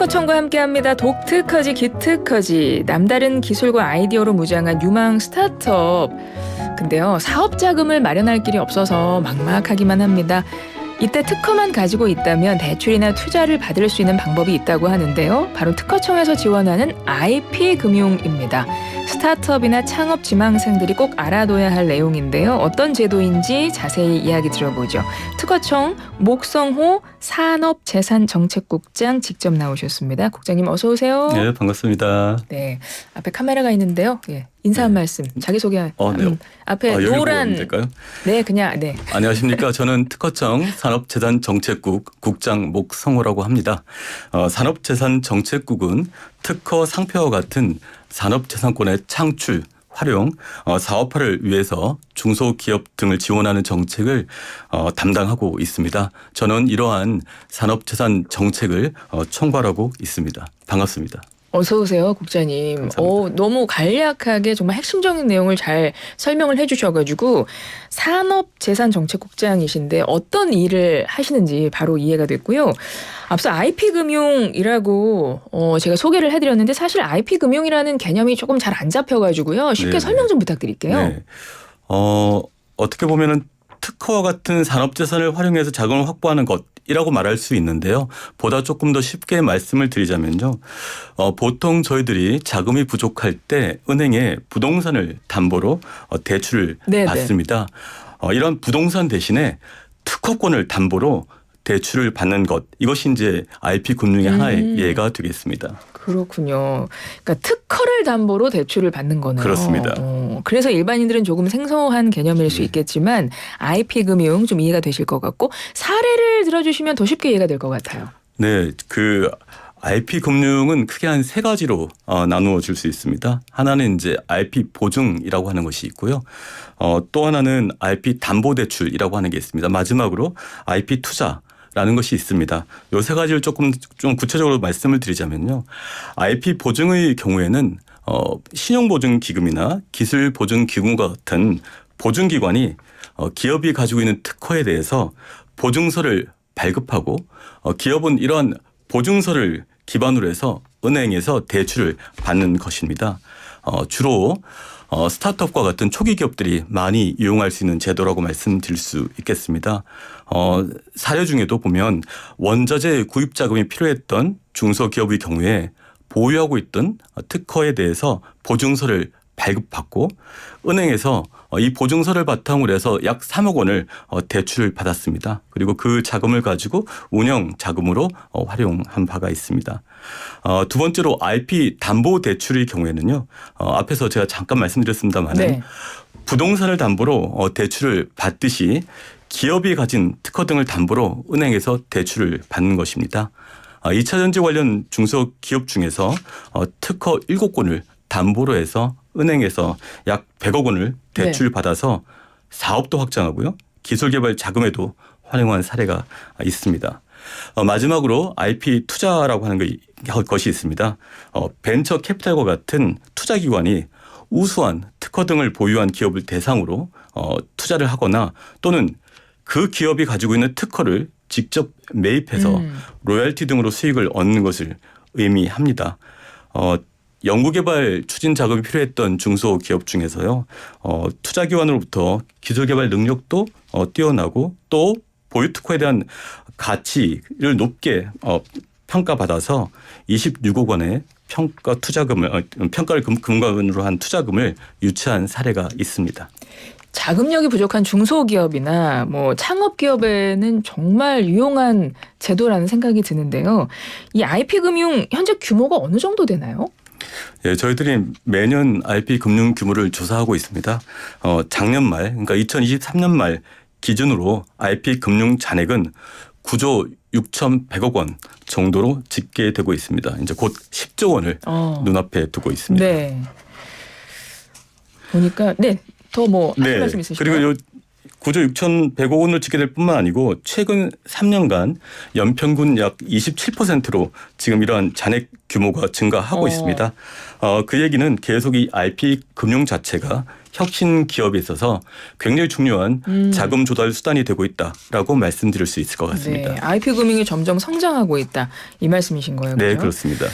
특허청과 함께합니다. 독특허지 기특허지. 남다른 기술과 아이디어로 무장한 유망 스타트업. 근데요, 사업 자금을 마련할 길이 없어서 막막하기만 합니다. 이때 특허만 가지고 있다면 대출이나 투자를 받을 수 있는 방법이 있다고 하는데요. 바로 특허청에서 지원하는 IP금융입니다. 스타트업이나 창업 지망생들이 꼭 알아둬야 할 내용인데요. 어떤 제도인지 자세히 이야기 들어보죠. 특허청 목성호 산업재산정책국장 직접 나오셨습니다. 국장님 어서 오세요. 네, 반갑습니다. 네, 앞에 카메라가 있는데요. 예, 인사 한 말씀, 자기소개. 네. 앞에 노란. 될까요? 네, 그냥 네. 안녕하십니까. 저는 특허청 산업재산정책국 국장 목성호라고 합니다. 산업재산정책국은 특허 상표와 같은 산업재산권의 창출, 활용, 사업화를 위해서 중소기업 등을 지원하는 정책을 담당하고 있습니다. 저는 이러한 산업재산 정책을 총괄하고 있습니다. 반갑습니다. 어서 오세요, 국장님. 너무 간략하게 정말 핵심적인 내용을 잘 설명을 해주셔가지고 산업재산정책국장이신데 어떤 일을 하시는지 바로 이해가 됐고요. 앞서 IP금융이라고 제가 소개를 해드렸는데 사실 IP금융이라는 개념이 조금 잘 안 잡혀가지고요. 쉽게 네네. 설명 좀 부탁드릴게요. 네. 어떻게 보면은 특허와 같은 산업재산을 활용해서 자금을 확보하는 것이라고 말할 수 있는데요. 보다 조금 더 쉽게 말씀을 드리자면요. 보통 저희들이 자금이 부족할 때 은행에 부동산을 담보로 대출을 네네. 받습니다. 이런 부동산 대신에 특허권을 담보로 대출을 받는 것, 이것이 이제 IP금융의 하나의 예가 되겠습니다. 그렇군요. 그러니까 특허를 담보로 대출을 받는 거네요. 그렇습니다. 그래서 일반인들은 조금 생소한 개념일 수 있겠지만 IP금융 좀 이해가 되실 것 같고 사례를 들어주시면 더 쉽게 이해가 될 것 같아요. 네, IP금융은 크게 한 세 가지로 나누어 줄 수 있습니다. 하나는 이제 IP 보증이라고 하는 것이 있고요. 또 하나는 IP 담보대출이라고 하는 게 있습니다. 마지막으로 IP 투자라는 것이 있습니다. 이 세 가지를 좀 구체적으로 말씀을 드리자면요. IP 보증의 경우에는 신용보증기금이나 기술보증기금과 같은 보증기관이 기업이 가지고 있는 특허에 대해서 보증서를 발급하고 기업은 이러한 보증서를 기반으로 해서 은행에서 대출을 받는 것입니다. 주로 스타트업과 같은 초기 기업들이 많이 이용할 수 있는 제도라고 말씀드릴 수 있겠습니다. 사례 중에도 보면 원자재 구입 자금이 필요했던 중소기업의 경우에 보유하고 있던 특허에 대해서 보증서를 발급받고 은행에서 이 보증서를 바탕으로 해서 약 3억 원을 대출을 받았습니다. 그리고 그 자금을 가지고 운영 자금으로 활용한 바가 있습니다. 두 번째로 IP 담보대출의 경우에는요. 앞에서 제가 잠깐 말씀드렸습니다만 네. 부동산을 담보로 대출을 받듯이 기업이 가진 특허 등을 담보로 은행에서 대출을 받는 것입니다. 2차 전지 관련 중소기업 중에서 특허 7건을 담보로 해서 은행에서 약 100억 원을 대출 받아서 사업도 확장하고요. 기술개발 자금에도 활용한 사례가 있습니다. 마지막으로 IP 투자라고 하는 것이 있습니다. 벤처 캐피탈과 같은 투자기관이 우수한 특허 등을 보유한 기업을 대상으로 투자를 하거나 또는 그 기업이 가지고 있는 특허를 직접 매입해서 로열티 등으로 수익을 얻는 것을 의미합니다. 연구개발 추진 자금이 필요했던 중소기업 중에서요. 투자기관으로부터 기술개발 능력도 뛰어나고 또 보유 특허에 대한 가치를 높게 평가받아서 26억 원의 평가를 근간으로 한 투자금을 유치한 사례가 있습니다. 자금력이 부족한 중소기업이나 창업기업에는 정말 유용한 제도라는 생각이 드는데요. 이 IP금융 현재 규모가 어느 정도 되나요? 예, 저희들이 매년 IP금융 규모를 조사하고 있습니다. 작년 말, 그러니까 2023년 말 기준으로 IP금융 잔액은 9조 6,100억 원 정도로 집계되고 있습니다. 이제 곧 10조 원을 눈앞에 두고 있습니다. 네. 보니까 더 하실 말씀 있으실까요? 그리고 요 9조 6,100억 원으로 집계될 뿐만 아니고 최근 3년간 연평균 약 27%로 지금 이러한 잔액 규모가 증가하고 있습니다. 그 얘기는 계속 이 IP 금융 자체가 혁신 기업에 있어서 굉장히 중요한 자금 조달 수단이 되고 있다라고 말씀드릴 수 있을 것 같습니다. 네, IP금융이 점점 성장하고 있다 이 말씀이신 거예요. 네, 그렇죠? 그렇습니다.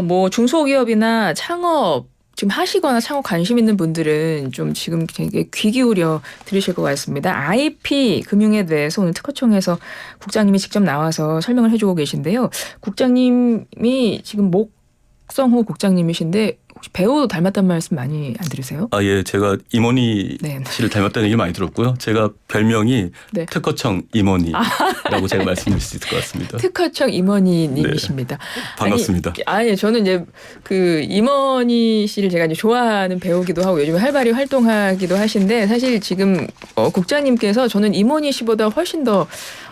뭐 중소기업이나 창업 지금 하시거나 창업 관심 있는 분들은 좀 지금 되게 귀 기울여 들으실 것 같습니다. IP 금융에 대해서 오늘 특허청에서 국장님이 직접 나와서 설명을 해주고 계신데요. 국장님이 지금 목성호 국장님이신데 혹시 배우 닮았다는 말씀 많이 안 들으세요? 아, 예, 제가 임원희 네. 씨를 닮았다는 얘기 많이 들었고요. 제가 별명이 네. 특허청 임원희라고 제가 말씀드릴 수 있을 것 같습니다. 특허청 임원희님이십니다. 반갑습니다. 아니 저는 이제 그 임원희 씨를 제가 이제 좋아하는 배우기도 하고 요즘 활발히 활동하기도 하신데 사실 지금 국장님께서 저는 임원희 씨보다 훨씬 더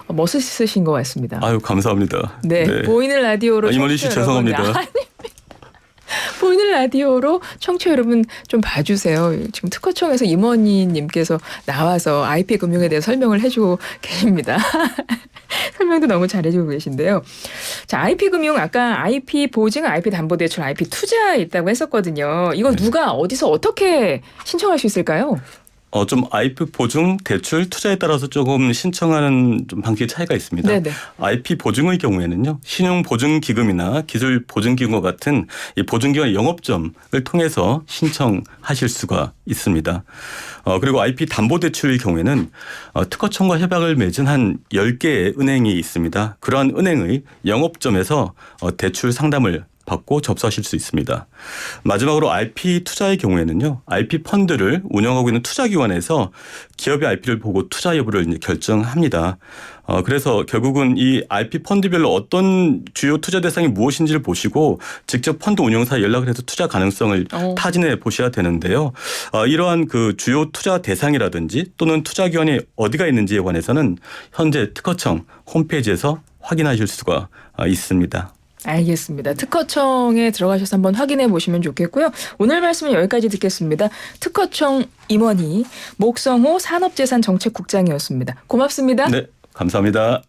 멋있으신 것 같습니다. 아유, 감사합니다. 네, 보이는 라디오로 임원희 씨 청취자 죄송합니다. 여러분, 보이는 라디오로 청취자 여러분 좀 봐주세요. 지금 특허청에서 임원희님께서 나와서 IP 금융에 대해 설명을 해주고 계십니다. 설명도 너무 잘해주고 계신데요. 자, IP 금융 아까 IP 보증, IP 담보대출, IP 투자 있다고 했었거든요. 이거 누가 어디서 어떻게 신청할 수 있을까요? 좀 IP 보증, 대출, 투자에 따라서 조금 신청하는 좀 방식의 차이가 있습니다. 네네. IP 보증의 경우에는요, 신용보증기금이나 기술보증기금과 같은 이 보증기관의 영업점을 통해서 신청하실 수가 있습니다. 그리고 IP 담보대출의 경우에는 특허청과 협약을 맺은 한 10개의 은행이 있습니다. 그러한 은행의 영업점에서 대출 상담을 받고 접수하실 수 있습니다. 마지막으로 IP 투자의 경우에는요, IP 펀드를 운영하고 있는 투자기관에서 기업의 IP를 보고 투자 여부를 이제 결정합니다. 그래서 결국은 이 IP 펀드별로 어떤 주요 투자 대상이 무엇인지를 보시고 직접 펀드 운영사에 연락을 해서 투자 가능성을 타진해 보셔야 되는데요. 이러한 그 주요 투자 대상이라든지 또는 투자기관이 어디가 있는지에 관해서는 현재 특허청 홈페이지에서 확인하실 수가 있습니다. 알겠습니다. 특허청에 들어가셔서 한번 확인해 보시면 좋겠고요. 오늘 말씀은 여기까지 듣겠습니다. 특허청 임원희 목성호 산업재산정책국장이었습니다. 고맙습니다. 네, 감사합니다.